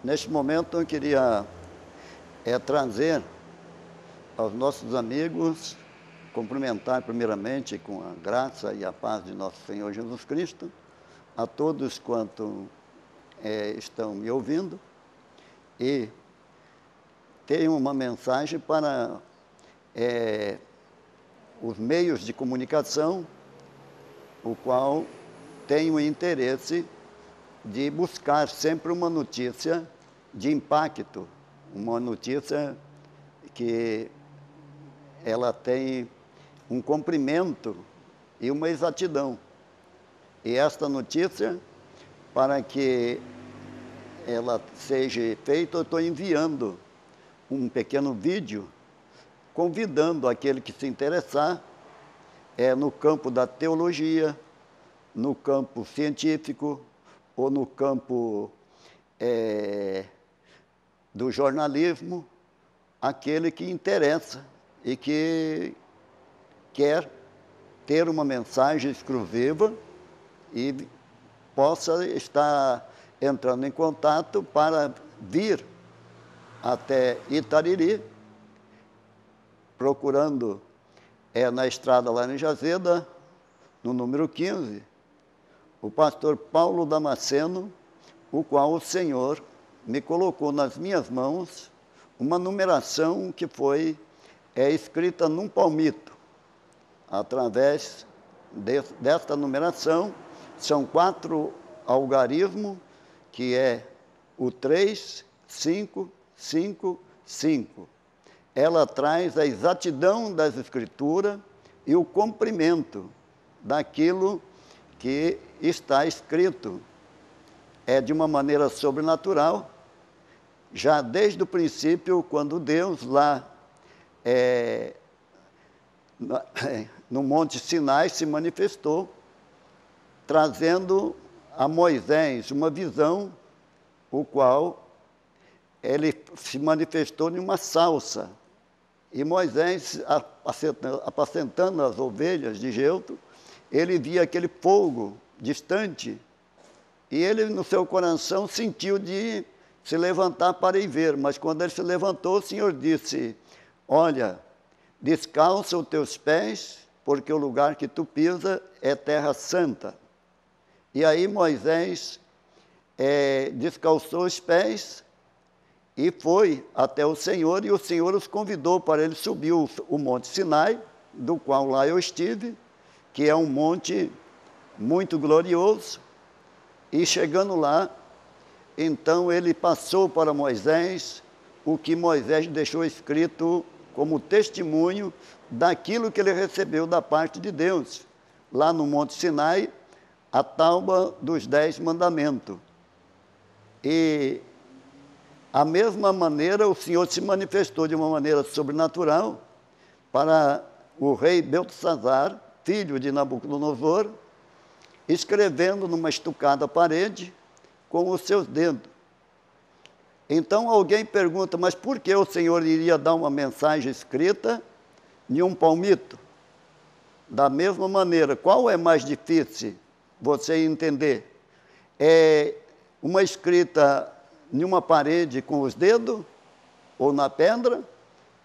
Neste momento eu queria trazer aos nossos amigos, cumprimentar primeiramente com a graça e a paz de nosso Senhor Jesus Cristo, a todos quanto estão me ouvindo, e tenho uma mensagem para os meios de comunicação, o qual tenho interesse de buscar sempre uma notícia de impacto, uma notícia que ela tem um comprimento e uma exatidão. E esta notícia, para que ela seja feita, eu estou enviando um pequeno vídeo, convidando aquele que se interessar no campo da teologia, no campo científico, ou no campo do jornalismo, aquele que interessa e que quer ter uma mensagem exclusiva e possa estar entrando em contato para vir até Itariri, procurando na estrada Laranjazeda, no número 15, o pastor Paulo Damasceno, o qual o Senhor me colocou nas minhas mãos uma numeração que foi escrita num palmito. Através desta numeração, são 4 algarismos, que é o 3, 5, 5, 5. Ela traz a exatidão das Escrituras e o comprimento daquilo que está escrito. É de uma maneira sobrenatural, já desde o princípio, quando Deus lá no Monte Sinai se manifestou, trazendo a Moisés uma visão, o qual ele se manifestou em uma salsa. E Moisés, apacentando as ovelhas de Jetro, ele via aquele fogo distante, e ele no seu coração sentiu de se levantar para ir ver, mas quando ele se levantou, o Senhor disse: olha, descalça os teus pés, porque o lugar que tu pisa é terra santa. E aí Moisés descalçou os pés e foi até o Senhor, e o Senhor os convidou para ele subir o Monte Sinai, do qual lá eu estive, que é um monte muito glorioso. E chegando lá, então ele passou para Moisés o que Moisés deixou escrito como testemunho daquilo que ele recebeu da parte de Deus, lá no Monte Sinai, a tábua dos 10 mandamentos. E, a mesma maneira, o Senhor se manifestou de uma maneira sobrenatural para o rei Beltesazar, filho de Nabucodonosor, escrevendo numa estucada parede com os seus dedos. Então alguém pergunta: mas por que o Senhor iria dar uma mensagem escrita em um palmito? Da mesma maneira, qual é mais difícil você entender? É uma escrita em uma parede com os dedos, ou na pedra,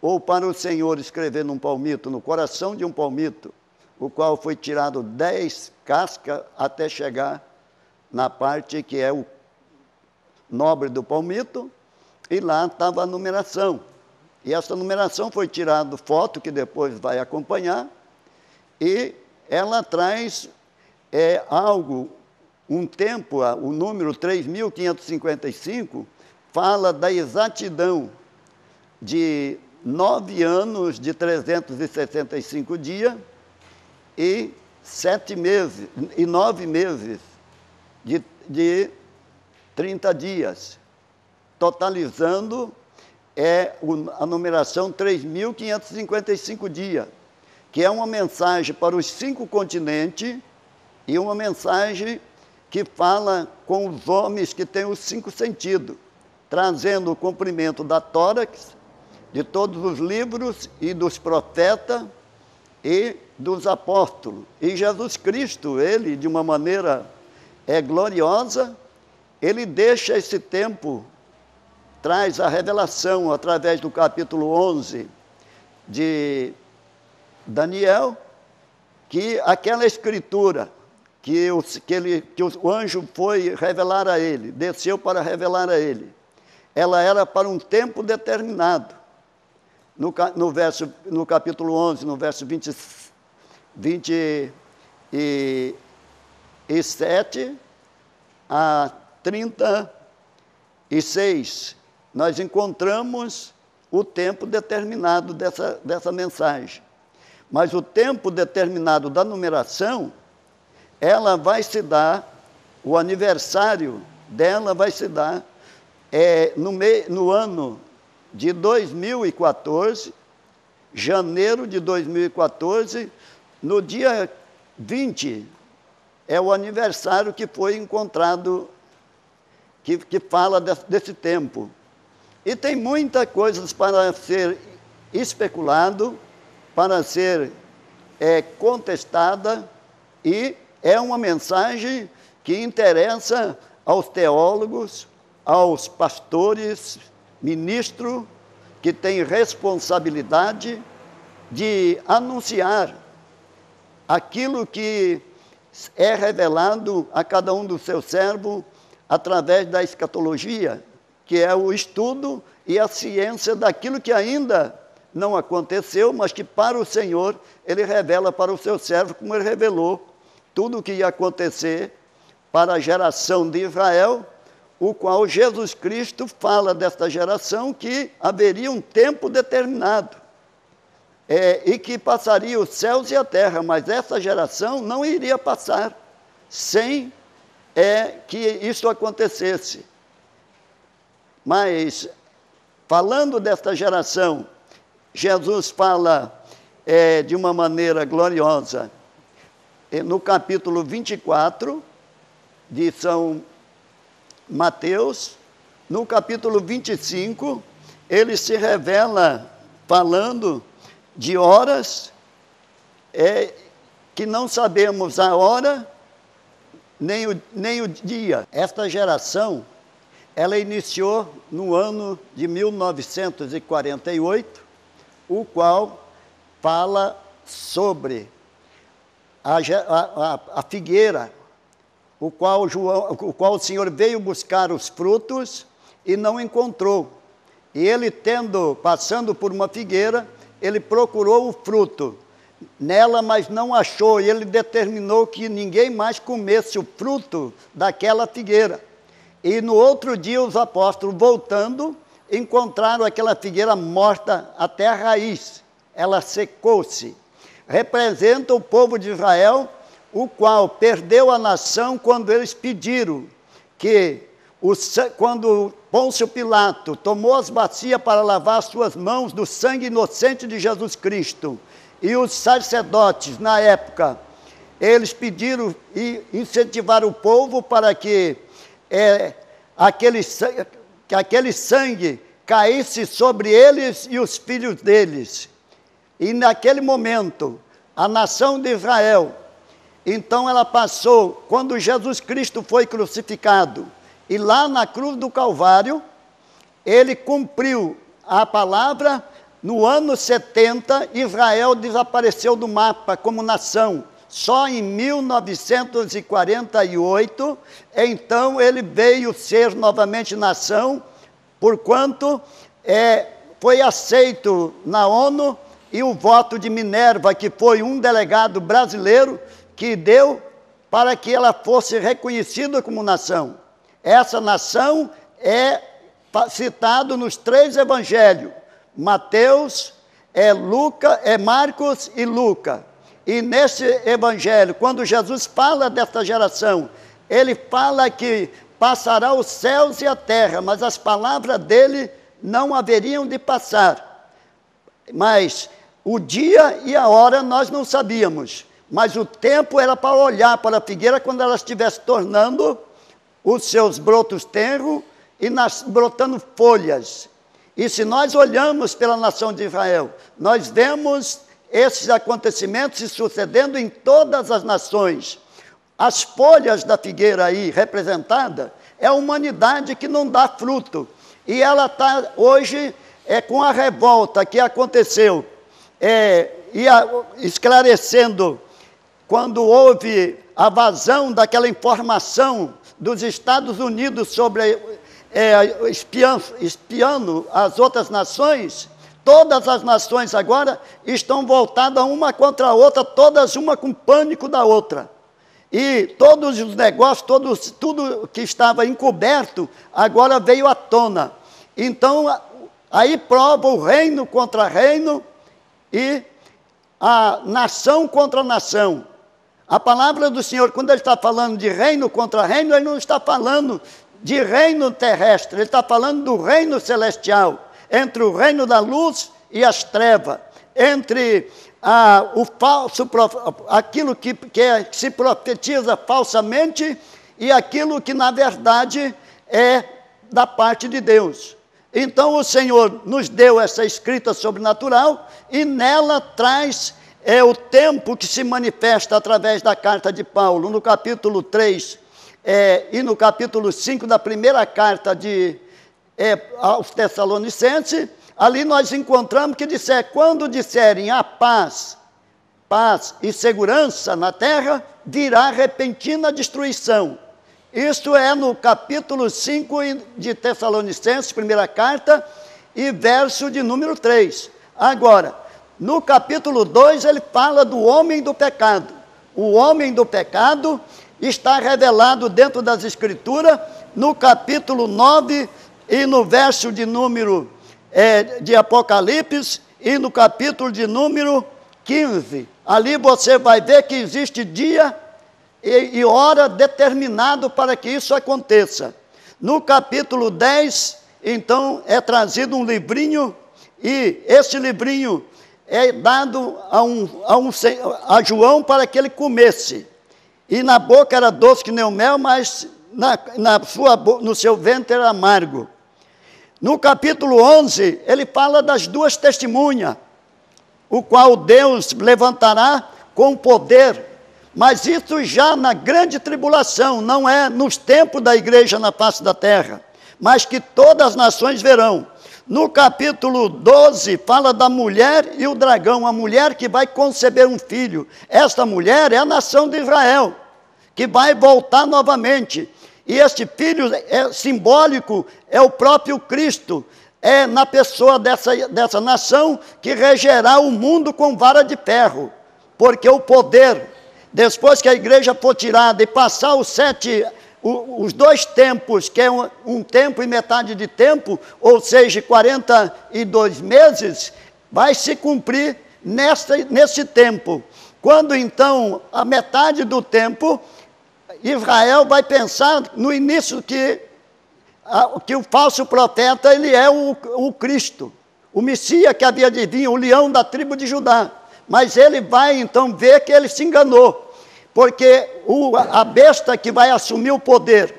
ou para o Senhor escrever num palmito, no coração de um palmito, o qual foi tirado 10 cascas até chegar na parte que é o nobre do palmito, e lá estava a numeração. E essa numeração foi tirada foto, que depois vai acompanhar, e ela traz algo, um tempo, o número 3.555, fala da exatidão de 9 anos de 365 dias, e 7 meses, e 9 meses de 30 dias, totalizando a numeração 3.555 dias, que é uma mensagem para os 5 continentes e uma mensagem que fala com os homens que têm os 5 sentidos, trazendo o cumprimento da Tórax, de todos os livros e dos profetas e dos apóstolos. E Jesus Cristo, ele, de uma maneira gloriosa, ele deixa esse tempo traz a revelação através do capítulo 11 de Daniel, que aquela escritura que o anjo foi revelar a ele, desceu para revelar a ele, ela era para um tempo determinado. No capítulo 11, no verso 27 a 36, nós encontramos o tempo determinado dessa mensagem. Mas o tempo determinado da numeração, ela vai se dar, o aniversário dela vai se dar no ano de 2014, janeiro de 2014, no dia 20, é o aniversário que foi encontrado, que fala desse tempo. E tem muitas coisas para ser especulado, para ser contestada, e é uma mensagem que interessa aos teólogos, aos pastores, ministros, que têm responsabilidade de anunciar aquilo que é revelado a cada um dos seus servos através da escatologia, que é o estudo e a ciência daquilo que ainda não aconteceu, mas que para o Senhor Ele revela para o seu servo, como Ele revelou tudo o que ia acontecer para a geração de Israel, o qual Jesus Cristo fala desta geração que haveria um tempo determinado, e que passaria os céus e a terra, mas essa geração não iria passar sem que isso acontecesse. Mas, falando desta geração, Jesus fala de uma maneira gloriosa, no capítulo 24 de São Mateus, no capítulo 25, ele se revela falando de horas que não sabemos a hora nem o dia. Esta geração, ela iniciou no ano de 1948, o qual fala sobre a figueira, o qual o Senhor veio buscar os frutos e não encontrou. E ele, passando por uma figueira, ele procurou o fruto nela, mas não achou, e ele determinou que ninguém mais comesse o fruto daquela figueira. E no outro dia os apóstolos, voltando, encontraram aquela figueira morta até a raiz, ela secou-se. Representa o povo de Israel, o qual perdeu a nação quando eles pediram que, quando Pôncio Pilato tomou as bacias para lavar as suas mãos do sangue inocente de Jesus Cristo, e os sacerdotes, na época, eles pediram e incentivaram o povo para que aquele sangue caísse sobre eles e os filhos deles. E naquele momento, a nação de Israel, então ela passou, quando Jesus Cristo foi crucificado, e lá na cruz do Calvário, ele cumpriu a palavra. No ano 70, Israel desapareceu do mapa como nação. Só em 1948, então ele veio ser novamente nação, porquanto foi aceito na ONU, e o voto de Minerva, que foi um delegado brasileiro, que deu para que ela fosse reconhecida como nação. Essa nação é citada nos 3 evangelhos, Mateus, Marcos e Lucas. E nesse evangelho, quando Jesus fala desta geração, ele fala que passará os céus e a terra, mas as palavras dele não haveriam de passar. Mas o dia e a hora nós não sabíamos, mas o tempo era para olhar para a figueira quando ela estivesse tornando os seus brotos tenros e brotando folhas. E se nós olhamos pela nação de Israel, nós vemos esses acontecimentos se sucedendo em todas as nações. As folhas da figueira aí representada é a humanidade que não dá fruto. e ela está hoje com a revolta que aconteceu, esclarecendo, quando houve a vazão daquela informação dos Estados Unidos sobre espiando as outras nações. Todas as nações agora estão voltadas uma contra a outra, todas uma com pânico da outra. E todos os negócios, tudo que estava encoberto, agora veio à tona. Então, aí prova o reino contra reino e a nação contra nação. A palavra do Senhor, quando ele está falando de reino contra reino, ele não está falando de reino terrestre, ele está falando do reino celestial, entre o reino da luz e as trevas, entre o falso, aquilo que se profetiza falsamente e aquilo que na verdade é da parte de Deus. Então o Senhor nos deu essa escrita sobrenatural e nela traz o tempo que se manifesta através da carta de Paulo, no capítulo 3 e no capítulo 5 da primeira carta aos Tessalonicenses. Ali nós encontramos que quando disserem a paz e segurança na terra, virá repentina destruição. Isto é no capítulo 5 de Tessalonicenses, primeira carta, e verso de número 3. Agora, no capítulo 2, ele fala do homem do pecado. O homem do pecado está revelado dentro das Escrituras, no capítulo 9 e no verso de número de Apocalipse e no capítulo de número 15. Ali você vai ver que existe dia e hora determinado para que isso aconteça. No capítulo 10, então, é trazido um livrinho, e esse livrinho é dado a João para que ele comesse. E na boca era doce que nem o mel, mas no seu ventre era amargo. No capítulo 11, ele fala das duas testemunhas, o qual Deus levantará com poder, mas isso já na grande tribulação, não é nos tempos da igreja na face da terra, mas que todas as nações verão. No capítulo 12, fala da mulher e o dragão, a mulher que vai conceber um filho. Esta mulher é a nação de Israel, que vai voltar novamente. E este filho simbólico é o próprio Cristo, é na pessoa dessa nação que regerá o mundo com vara de ferro. Porque o poder, depois que a igreja for tirada e passar os 2 tempos, que é um tempo e metade de tempo, ou seja, 42 meses, vai se cumprir nesse tempo. Quando então a metade do tempo, Israel vai pensar no início que o falso profeta, ele é o Cristo, o Messias que havia de vir, o leão da tribo de Judá. Mas ele vai então ver que ele se enganou, porque a besta que vai assumir o poder,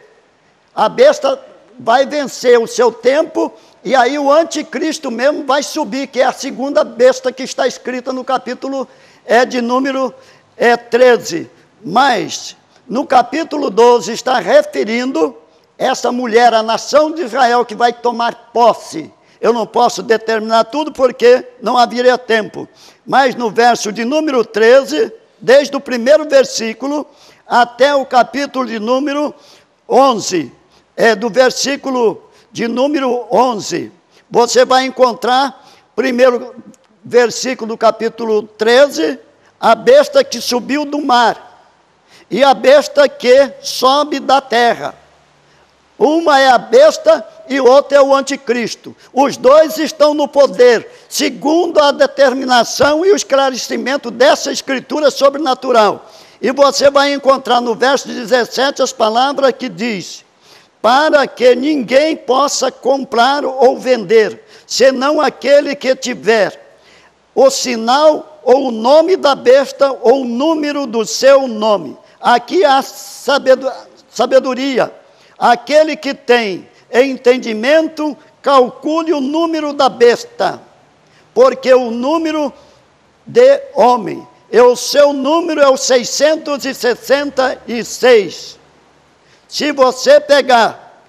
a besta vai vencer o seu tempo, e aí o anticristo mesmo vai subir, que é a segunda besta que está escrita no capítulo de número 13. Mas no capítulo 12 está referindo essa mulher, a nação de Israel, que vai tomar posse. Eu não posso determinar tudo porque não haveria tempo. Mas no verso de número 13, desde o primeiro versículo até o capítulo de número 11, do versículo de número 11, você vai encontrar, primeiro versículo do capítulo 13, a besta que subiu do mar e a besta que sobe da terra. Uma é a besta e outra é o anticristo. Os dois estão no poder, segundo a determinação e o esclarecimento dessa escritura sobrenatural. E você vai encontrar no verso 17 as palavras que diz: para que ninguém possa comprar ou vender, senão aquele que tiver o sinal ou o nome da besta ou o número do seu nome. Aqui há sabedoria. Aquele que tem entendimento, calcule o número da besta, porque o número de homem, o seu número é o 666. Se você pegar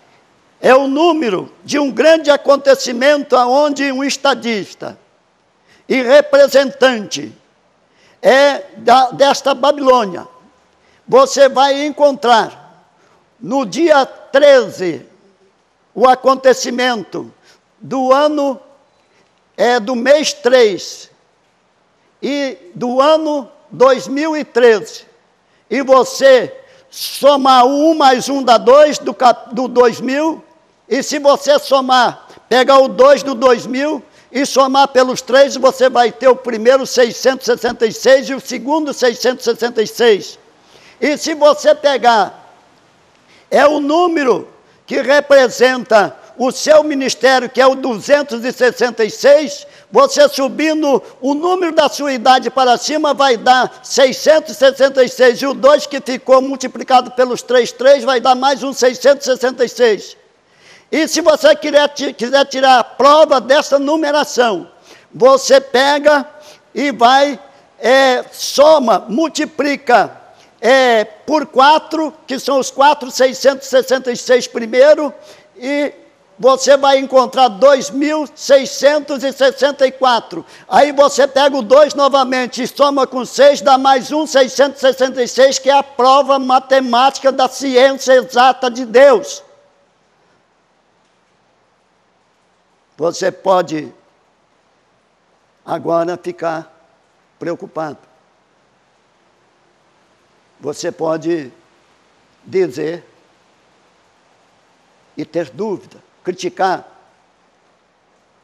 é o número de um grande acontecimento onde um estadista e representante desta Babilônia, você vai encontrar no dia 13 o acontecimento do ano, do mês 3 e do ano 2013, e você somar 1 mais 1 dá 2 do 2000, e se você somar, pegar o 2 do 2000 e somar pelos 3, você vai ter o primeiro 666 e o segundo 666. E se você pegar, o número que representa o seu ministério, que é o 266, você subindo o número da sua idade para cima, vai dar 666, e o 2 que ficou multiplicado pelos 3 vai dar mais um 666. E se você quiser tirar a prova dessa numeração, você pega e vai, soma, multiplica por 4, que são os 4,666 primeiro, e você vai encontrar 2.664. Aí você pega o 2 novamente e soma com 6, dá mais um 666, que é a prova matemática da ciência exata de Deus. Você pode agora ficar preocupado. Você pode dizer e ter dúvida, criticar.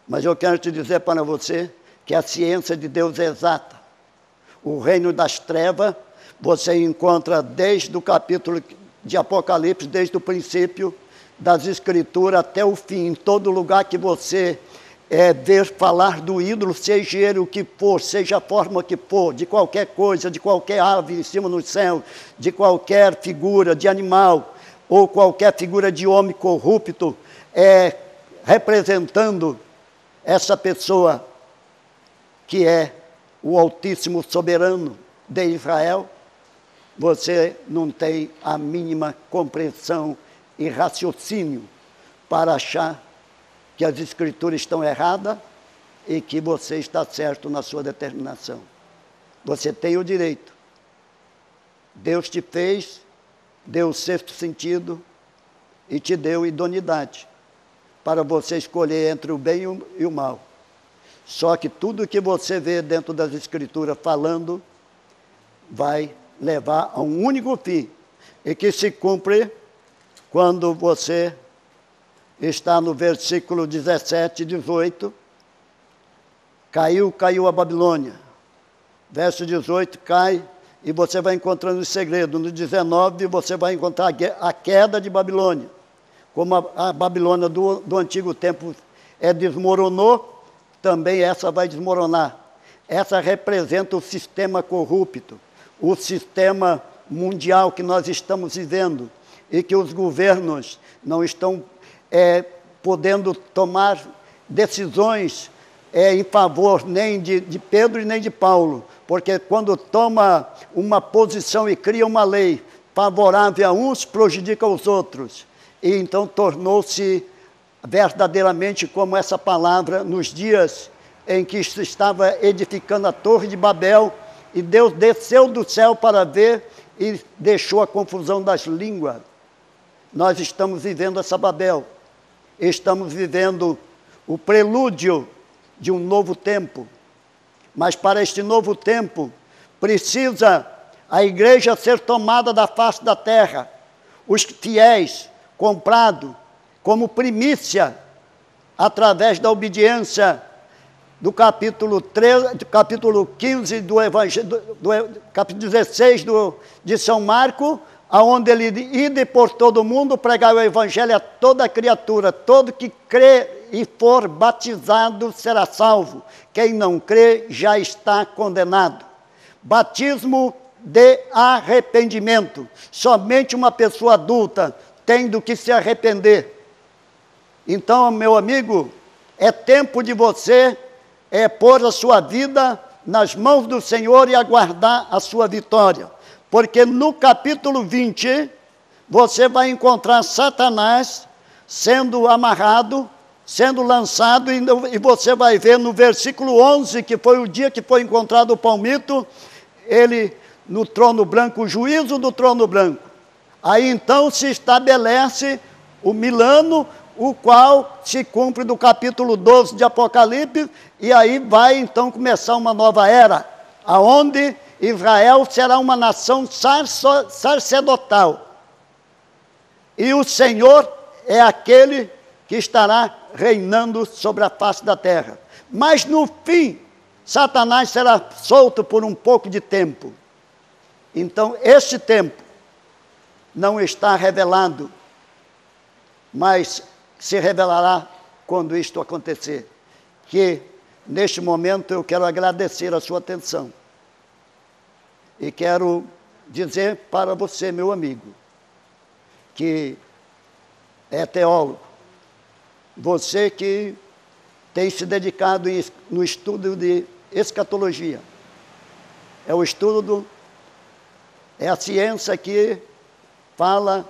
Mas eu quero te dizer para você que a ciência de Deus é exata. O reino das trevas, você encontra desde o capítulo de Apocalipse, desde o princípio das Escrituras até o fim, em todo lugar que você ver falar do ídolo, seja ele o que for, seja a forma que for, de qualquer coisa, de qualquer ave em cima no céu, de qualquer figura de animal, ou qualquer figura de homem corrupto, representando essa pessoa que é o Altíssimo Soberano de Israel, você não tem a mínima compreensão e raciocínio para achar que as Escrituras estão erradas e que você está certo na sua determinação. Você tem o direito. Deus te fez, deu o sexto sentido e te deu idoneidade para você escolher entre o bem e o mal. Só que tudo que você vê dentro das Escrituras falando vai levar a um único fim, e que se cumpre quando você está no versículo 17 e 18, caiu a Babilônia. Verso 18, cai, e você vai encontrando o segredo. No 19, você vai encontrar a queda de Babilônia. Como a Babilônia do antigo tempo desmoronou, também essa vai desmoronar. Essa representa o sistema corrupto, o sistema mundial que nós estamos vivendo, e que os governos não estão podendo tomar decisões em favor nem de Pedro e nem de Paulo, porque quando toma uma posição e cria uma lei favorável a uns, prejudica os outros. E então tornou-se verdadeiramente como essa palavra nos dias em que se estava edificando a Torre de Babel, e Deus desceu do céu para ver e deixou a confusão das línguas. Nós estamos vivendo essa Babel. Estamos vivendo o prelúdio de um novo tempo. Mas para este novo tempo, precisa a igreja ser tomada da face da terra. Os fiéis, comprados como primícia, através da obediência do capítulo 15 do Evangelho, capítulo 16 de São Marcos, aonde ele ide por todo o mundo pregar o Evangelho a toda criatura. Todo que crê e for batizado será salvo. Quem não crê já está condenado. Batismo de arrependimento. Somente uma pessoa adulta tem do que se arrepender. Então, meu amigo, é tempo de você pôr a sua vida nas mãos do Senhor e aguardar a sua vitória. Porque no capítulo 20, você vai encontrar Satanás sendo amarrado, sendo lançado, e você vai ver no versículo 11, que foi o dia que foi encontrado o palmito, ele no trono branco, o juízo do trono branco. Aí então se estabelece o milênio, o qual se cumpre do capítulo 12 de Apocalipse, e aí vai então começar uma nova era, aonde Israel será uma nação sacerdotal. E o Senhor é aquele que estará reinando sobre a face da terra. Mas no fim, Satanás será solto por um pouco de tempo. Então, este tempo não está revelado, mas se revelará quando isto acontecer. Que, neste momento, eu quero agradecer a sua atenção. E quero dizer para você, meu amigo, que é teólogo, você que tem se dedicado no estudo de escatologia, é o estudo, é a ciência que fala,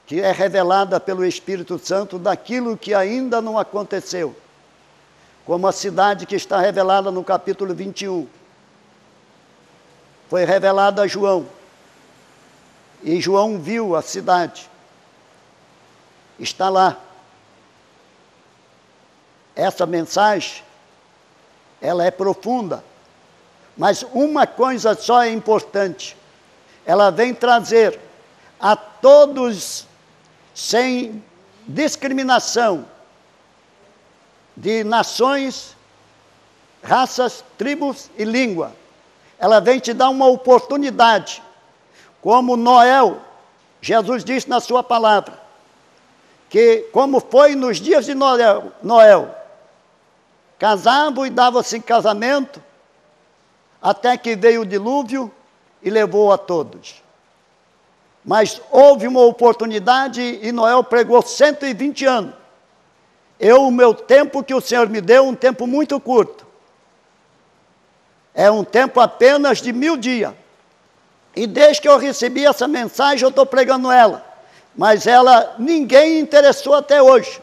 que é revelada pelo Espírito Santo daquilo que ainda não aconteceu, como a cidade que está revelada no capítulo 21. Foi revelada a João, e João viu a cidade, está lá. Essa mensagem, ela é profunda, mas uma coisa só é importante, ela vem trazer a todos, sem discriminação, de nações, raças, tribos e língua. Ela vem te dar uma oportunidade, como Noé, Jesus disse na sua palavra, que como foi nos dias de Noé, casavam e davam-se em casamento, até que veio o dilúvio e levou a todos. Mas houve uma oportunidade e Noé pregou 120 anos. O meu tempo que o Senhor me deu, um tempo muito curto. É um tempo apenas de 1000 dias. E desde que eu recebi essa mensagem, eu estou pregando ela. Mas ninguém interessou até hoje.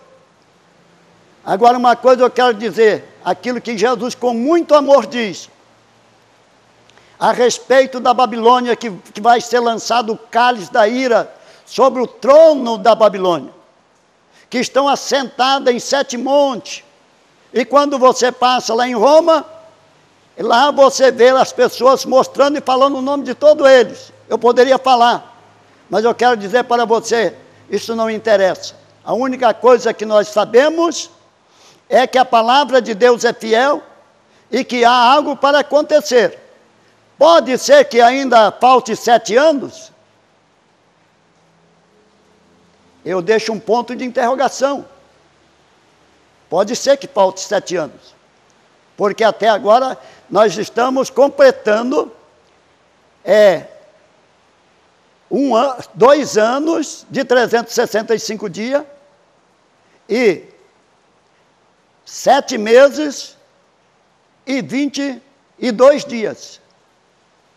Agora uma coisa eu quero dizer, aquilo que Jesus com muito amor diz, a respeito da Babilônia, que vai ser lançado o cálice da ira sobre o trono da Babilônia, que estão assentadas em 7 montes, e quando você passa lá em Roma, lá você vê as pessoas mostrando e falando o nome de todos eles. Eu poderia falar, mas eu quero dizer para você, isso não interessa. A única coisa que nós sabemos é que a palavra de Deus é fiel e que há algo para acontecer. Pode ser que ainda falte 7 anos? Eu deixo um ponto de interrogação. Pode ser que falte 7 anos. Porque até agora nós estamos completando 2 anos de 365 dias e 7 meses e 22 dias.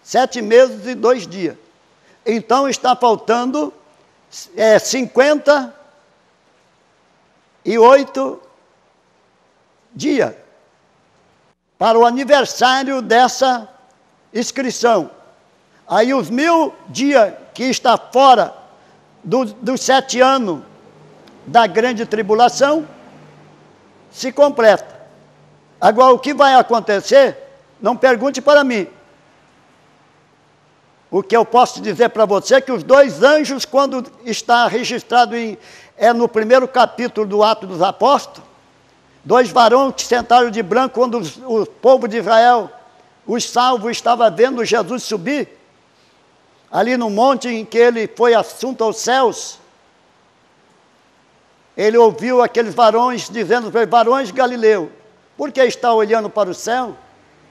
7 meses e 2 dias. Então está faltando 58 dias para o aniversário dessa inscrição. Aí os 1000 dias que está fora dos 7 anos da grande tribulação se completa. Agora o que vai acontecer, não pergunte para mim. O que eu posso dizer para você é que os 2 anjos, quando está registrado no primeiro capítulo do Atos dos Apóstolos, 2 varões que sentaram de branco quando o povo de Israel, os salvos, estava vendo Jesus subir, ali no monte em que ele foi assunto aos céus, ele ouviu aqueles varões dizendo para ele: varões de Galileu, por que está olhando para o céu?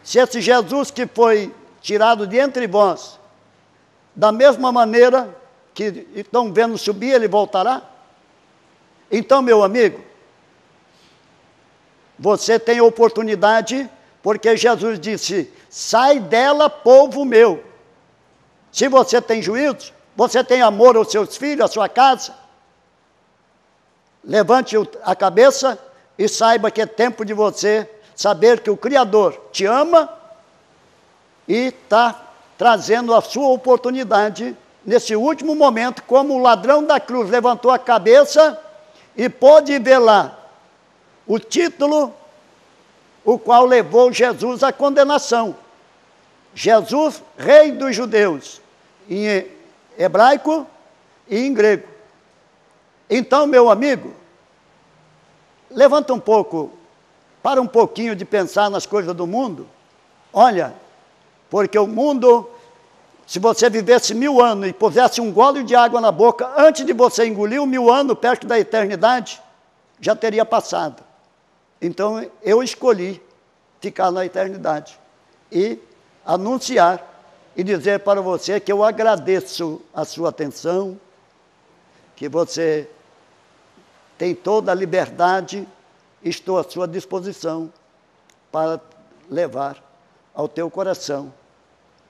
Se esse Jesus que foi tirado de entre vós, da mesma maneira que estão vendo subir, ele voltará? Então, meu amigo, você tem oportunidade, porque Jesus disse: sai dela, povo meu. Se você tem juízo, você tem amor aos seus filhos, à sua casa, levante a cabeça e saiba que é tempo de você saber que o Criador te ama e está trazendo a sua oportunidade nesse último momento, como o ladrão da cruz levantou a cabeça e pôde ver lá o título, o qual levou Jesus à condenação. Jesus, Rei dos Judeus, em hebraico e em grego. Então, meu amigo, levanta um pouco, para um pouquinho de pensar nas coisas do mundo. Olha, porque o mundo, se você vivesse 1000 anos e pusesse um gole de água na boca, antes de você engolir o 1000 anos perto da eternidade, já teria passado. Então, eu escolhi ficar na eternidade e anunciar e dizer para você que eu agradeço a sua atenção, que você tem toda a liberdade, estou à sua disposição para levar ao teu coração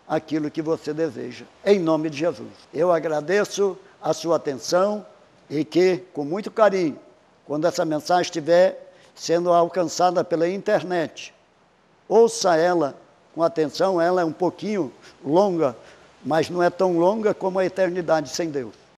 aquilo que você deseja, em nome de Jesus. Eu agradeço a sua atenção e que, com muito carinho, quando essa mensagem estiver sendo alcançada pela internet, ouça ela com atenção. Ela é um pouquinho longa, mas não é tão longa como a eternidade sem Deus.